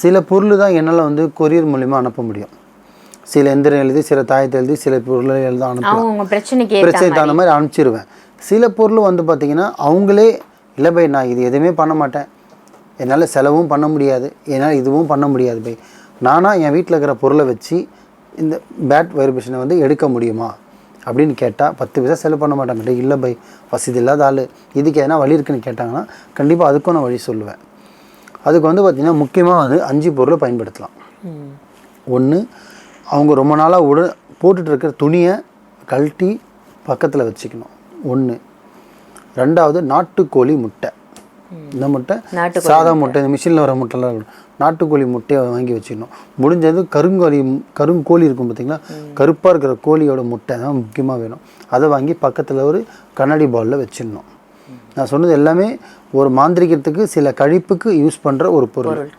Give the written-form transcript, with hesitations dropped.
சில பொருள் தான் என்னால் வந்து கொரியர் மூலிமா அனுப்ப முடியும். சில எந்திரம் எழுதி, சில தாயத்தை எழுதி, சில பொருளை எழுத அனுப்பலாம். பிரச்சனைக்கு தகுந்த மாதிரி அனுப்பிச்சிடுவேன். சில பொருள் வந்து பார்த்திங்கன்னா அவங்களே இல்லை பை நான் இது எதுவுமே பண்ண மாட்டேன், என்னால் செலவும் பண்ண முடியாது, என்னால் இதுவும் பண்ண முடியாது பை, நானாக என் வீட்டில் இருக்கிற பொருளை வச்சு இந்த பேட் வைப்ரேஷனை வந்து எடுக்க முடியுமா அப்படின்னு கேட்டால் 10 பைசா செலவு பண்ண மாட்டாங்க. இல்லை பை வசதி இல்லாத ஆள், இதுக்கு எதனா வழி இருக்குன்னு கேட்டாங்கன்னா கண்டிப்பாக அதுக்கும் நான் வழி சொல்லுவேன். அதுக்கு வந்து பார்த்திங்கன்னா முக்கியமாக வந்து 5 பொருளை பயன்படுத்தலாம். ஒன்று, அவங்க ரொம்ப நாளாக போட்டுட்டு இருக்கிற துணியை கழட்டி பக்கத்தில் வச்சுக்கணும். ஒன்று. ரெண்டாவது, நாட்டுக்கோழி முட்டை. இந்த முட்டை சாதா முட்டை, இந்த மிஷினில் வர முட்டைலாம் இருக்கணும். நாட்டுக்கோழி முட்டையை வாங்கி வச்சுக்கணும். முடிஞ்சது கருங்கோழி இருக்கும் பார்த்திங்களா, கருப்பாக இருக்கிற கோழியோட முட்டை தான் முக்கியமாக வேணும். அதை வாங்கி பக்கத்தில் ஒரு கண்ணாடி பாலில் வச்சிடணும். நான் சொன்னது எல்லாமே ஒரு மாந்திரிகத்துக்கு சில கழிப்புக்கு யூஸ் பண்ணுற ஒரு பொருள்.